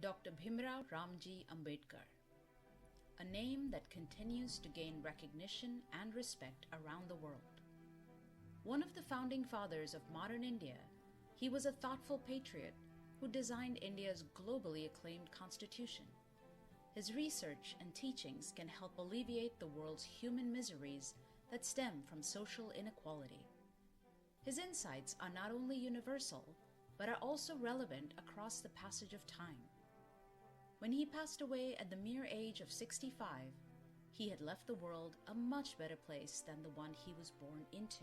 Dr. Bhimrao Ramji Ambedkar, a name that continues to gain recognition and respect around the world. One of the founding fathers of modern India, he was a thoughtful patriot who designed India's globally acclaimed constitution. His research and teachings can help alleviate the world's human miseries that stem from social inequality. His insights are not only universal, but are also relevant across the passage of time. When he passed away at the mere age of 65, he had left the world a much better place than the one he was born into.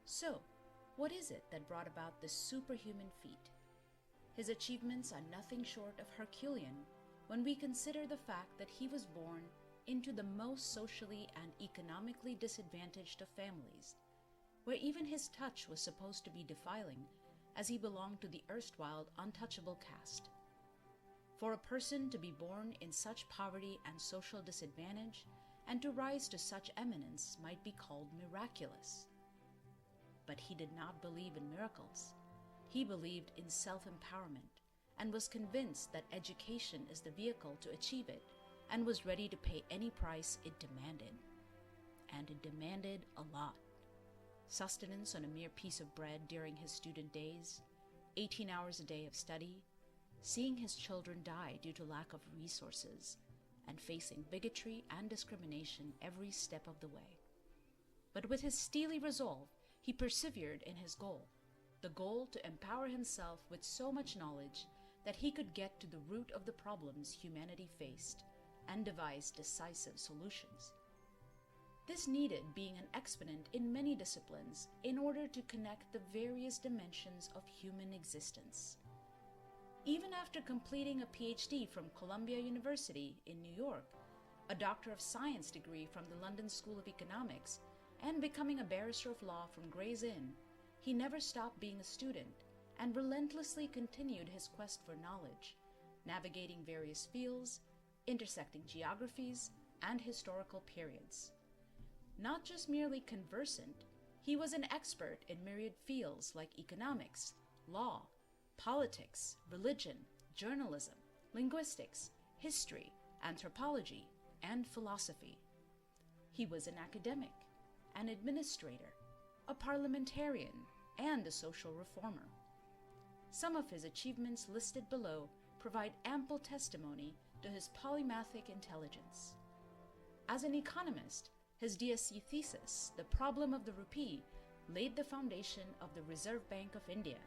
So, what is it that brought about this superhuman feat? His achievements are nothing short of Herculean when we consider the fact that he was born into the most socially and economically disadvantaged of families, where even his touch was supposed to be defiling, as he belonged to the erstwhile untouchable caste. For a person to be born in such poverty and social disadvantage and to rise to such eminence might be called miraculous. But he did not believe in miracles. He believed in self-empowerment and was convinced that education is the vehicle to achieve it, and was ready to pay any price it demanded. And it demanded a lot. Sustenance on a mere piece of bread during his student days, 18 hours a day of study, seeing his children die due to lack of resources, and facing bigotry and discrimination every step of the way. But with his steely resolve, he persevered in his goal, the goal to empower himself with so much knowledge that he could get to the root of the problems humanity faced and devise decisive solutions. This needed being an exponent in many disciplines in order to connect the various dimensions of human existence. Even after completing a PhD from Columbia University in New York, a Doctor of Science degree from the London School of Economics, and becoming a barrister of law from Gray's Inn, he never stopped being a student and relentlessly continued his quest for knowledge, navigating various fields, intersecting geographies and historical periods. Not just merely conversant, he was an expert in myriad fields like economics, law, politics, religion, journalism, linguistics, history, anthropology, and philosophy. He was an academic, an administrator, a parliamentarian, and a social reformer. Some of his achievements listed below provide ample testimony to his polymathic intelligence. As an economist, his DSc thesis, The Problem of the Rupee, laid the foundation of the Reserve Bank of India,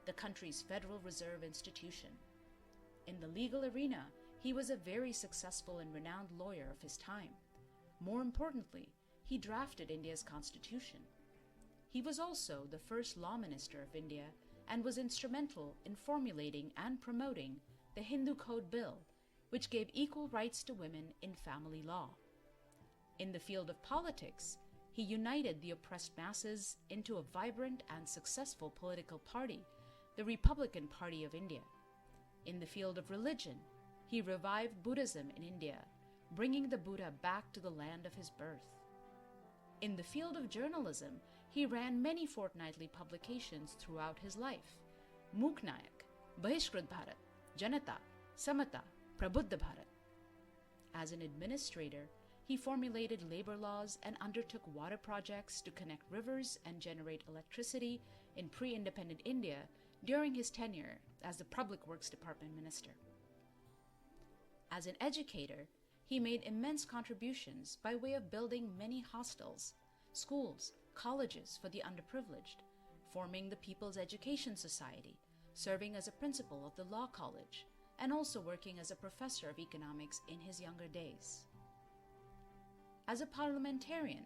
the country's Federal Reserve institution. In the legal arena, he was a very successful and renowned lawyer of his time. More importantly, he drafted India's constitution. He was also the first law minister of India and was instrumental in formulating and promoting the Hindu Code Bill, which gave equal rights to women in family law. In the field of politics, he united the oppressed masses into a vibrant and successful political party, the Republican Party of India. In the field of religion, he revived Buddhism in India, bringing the Buddha back to the land of his birth. In the field of journalism, he ran many fortnightly publications throughout his life: Muknayak, Bahishkrit Bharat, Janata, Samata, Prabuddha Bharat. As an administrator, he formulated labor laws and undertook water projects to connect rivers and generate electricity in pre-independent India during his tenure as the Public Works Department Minister. As an educator, he made immense contributions by way of building many hostels, schools, colleges for the underprivileged, forming the People's Education Society, serving as a principal of the Law College, and also working as a professor of economics in his younger days. As a parliamentarian,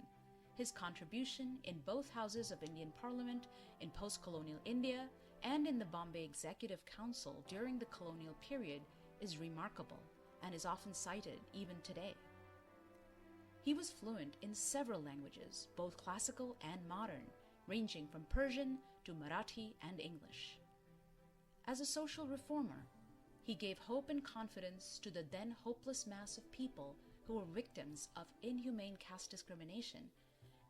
his contribution in both houses of Indian Parliament in post-colonial India and in the Bombay Executive Council during the colonial period is remarkable and is often cited even today. He was fluent in several languages, both classical and modern, ranging from Persian to Marathi and English. As a social reformer, he gave hope and confidence to the then hopeless mass of people who were victims of inhumane caste discrimination,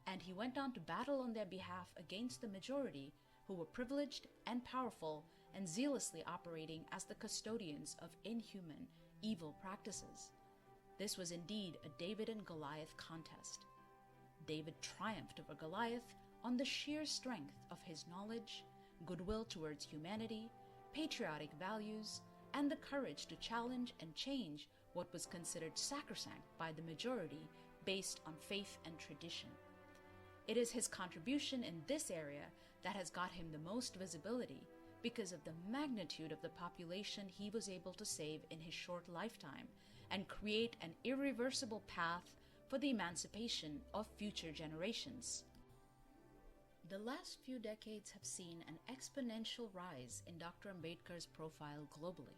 and he went on to battle on their behalf against the majority who were privileged and powerful and zealously operating as the custodians of inhuman, evil practices. This was indeed a David and Goliath contest. David triumphed over Goliath on the sheer strength of his knowledge, goodwill towards humanity, patriotic values, and the courage to challenge and change what was considered sacrosanct by the majority based on faith and tradition. It is his contribution in this area that has got him the most visibility because of the magnitude of the population he was able to save in his short lifetime and create an irreversible path for the emancipation of future generations. The last few decades have seen an exponential rise in Dr. Ambedkar's profile globally.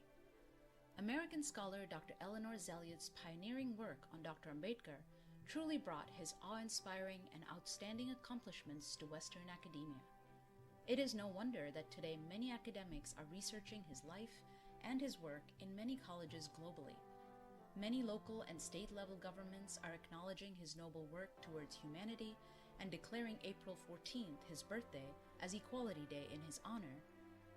American scholar Dr. Eleanor Zeliot's pioneering work on Dr. Ambedkar truly brought his awe-inspiring and outstanding accomplishments to Western academia. It is no wonder that today many academics are researching his life and his work in many colleges globally. Many local and state-level governments are acknowledging his noble work towards humanity and declaring April 14th, his birthday, as Equality Day in his honor,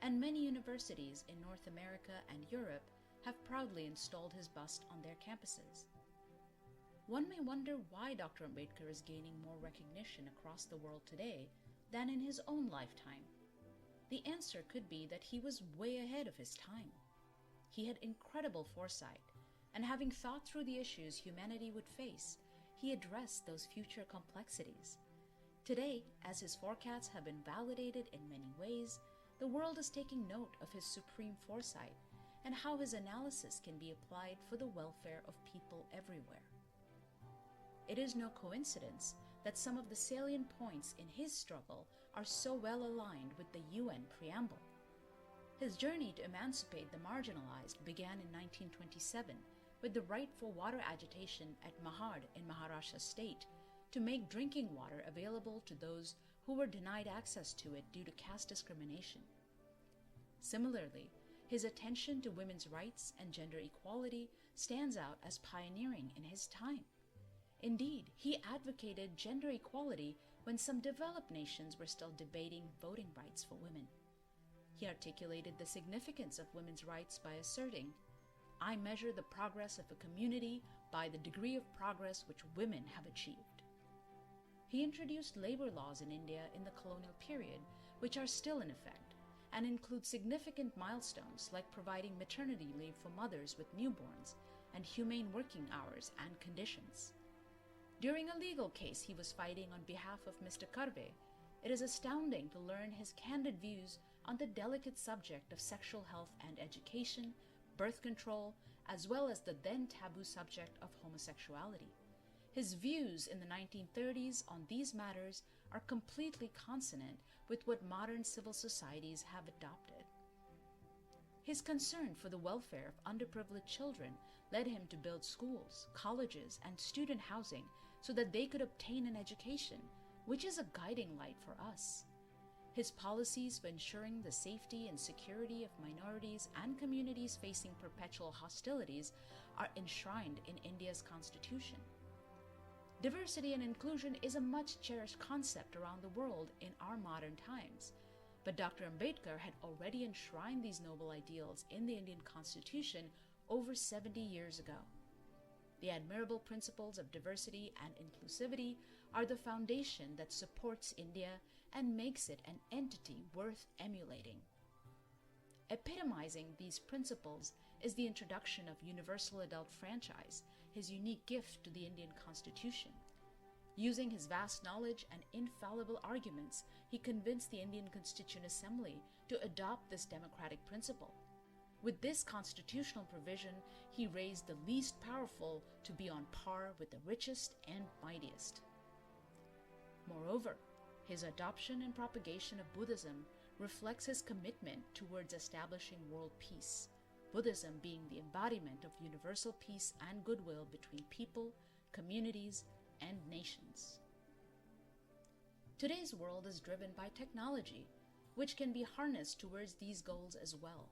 and many universities in North America and Europe have proudly installed his bust on their campuses. One may wonder why Dr. Ambedkar is gaining more recognition across the world today than in his own lifetime. The answer could be that he was way ahead of his time. He had incredible foresight, and having thought through the issues humanity would face, he addressed those future complexities. Today, as his forecasts have been validated in many ways, the world is taking note of his supreme foresight and how his analysis can be applied for the welfare of people everywhere. It is no coincidence that some of the salient points in his struggle are so well aligned with the UN preamble. His journey to emancipate the marginalized began in 1927 with the right for water agitation at Mahad in Maharashtra state to make drinking water available to those who were denied access to it due to caste discrimination. Similarly, his attention to women's rights and gender equality stands out as pioneering in his time. Indeed, he advocated gender equality when some developed nations were still debating voting rights for women. He articulated the significance of women's rights by asserting, "I measure the progress of a community by the degree of progress which women have achieved." He introduced labor laws in India in the colonial period, which are still in effect, and include significant milestones like providing maternity leave for mothers with newborns and humane working hours and conditions. During a legal case he was fighting on behalf of Mr. Karve, it is astounding to learn his candid views on the delicate subject of sexual health and education, birth control, as well as the then taboo subject of homosexuality. His views in the 1930s on these matters are completely consonant with what modern civil societies have adopted. His concern for the welfare of underprivileged children led him to build schools, colleges, and student housing so that they could obtain an education, which is a guiding light for us. His policies for ensuring the safety and security of minorities and communities facing perpetual hostilities are enshrined in India's constitution. Diversity and inclusion is a much cherished concept around the world in our modern times, but Dr. Ambedkar had already enshrined these noble ideals in the Indian Constitution over 70 years ago. The admirable principles of diversity and inclusivity are the foundation that supports India and makes it an entity worth emulating. Epitomizing these principles is the introduction of universal adult franchise, his unique gift to the Indian Constitution. Using his vast knowledge and infallible arguments, he convinced the Indian Constituent Assembly to adopt this democratic principle. With this constitutional provision, he raised the least powerful to be on par with the richest and mightiest. Moreover, his adoption and propagation of Buddhism reflects his commitment towards establishing world peace, Buddhism being the embodiment of universal peace and goodwill between people, communities, and nations. Today's world is driven by technology, which can be harnessed towards these goals as well.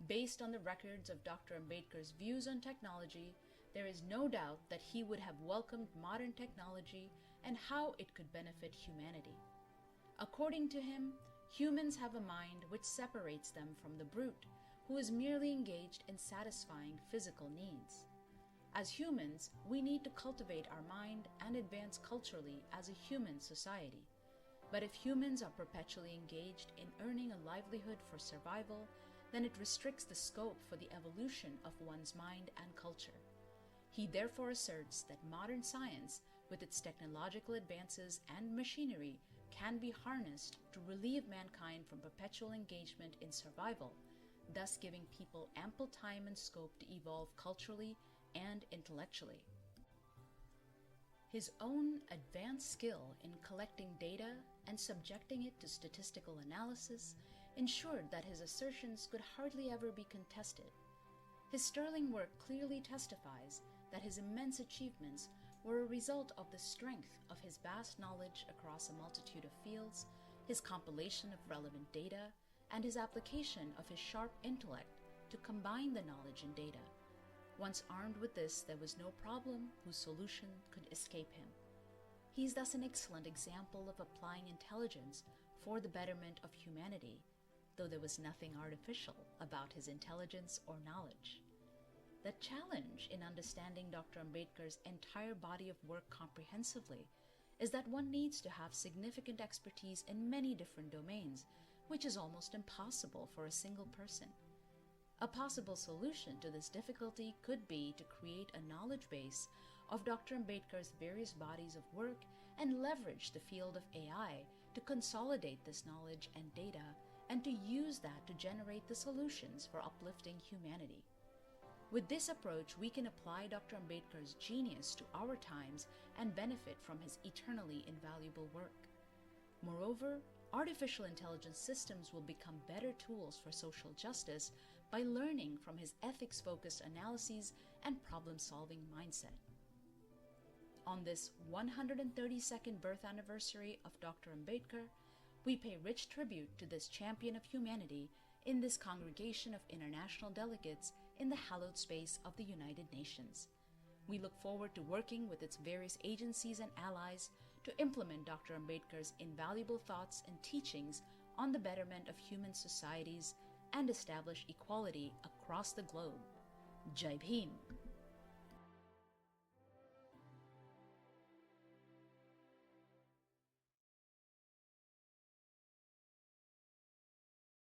Based on the records of Dr. Ambedkar's views on technology, there is no doubt that he would have welcomed modern technology and how it could benefit humanity. According to him, Humans have a mind which separates them from the brute, who is merely engaged in satisfying physical needs. As humans, we need to cultivate our mind and advance culturally as a human society. But if humans are perpetually engaged in earning a livelihood for survival, then it restricts the scope for the evolution of one's mind and culture. He therefore asserts that modern science, with its technological advances and machinery, can be harnessed to relieve mankind from perpetual engagement in survival, thus giving people ample time and scope to evolve culturally and intellectually. His own advanced skill in collecting data and subjecting it to statistical analysis ensured that his assertions could hardly ever be contested. His sterling work clearly testifies that his immense achievements were a result of the strength of his vast knowledge across a multitude of fields, his compilation of relevant data, and his application of his sharp intellect to combine the knowledge and data. Once armed with this, there was no problem whose solution could escape him. He is thus an excellent example of applying intelligence for the betterment of humanity, though there was nothing artificial about his intelligence or knowledge. The challenge in understanding Dr. Ambedkar's entire body of work comprehensively is that one needs to have significant expertise in many different domains, which is almost impossible for a single person. A possible solution to this difficulty could be to create a knowledge base of Dr. Ambedkar's various bodies of work and leverage the field of AI to consolidate this knowledge and data and to use that to generate the solutions for uplifting humanity. With this approach, we can apply Dr. Ambedkar's genius to our times and benefit from his eternally invaluable work. Moreover, artificial intelligence systems will become better tools for social justice by learning from his ethics-focused analyses and problem-solving mindset. On this 132nd birth anniversary of Dr. Ambedkar, we pay rich tribute to this champion of humanity in this congregation of international delegates in the hallowed space of the United Nations. We look forward to working with its various agencies and allies to implement Dr. Ambedkar's invaluable thoughts and teachings on the betterment of human societies and establish equality across the globe. Jai Bhim!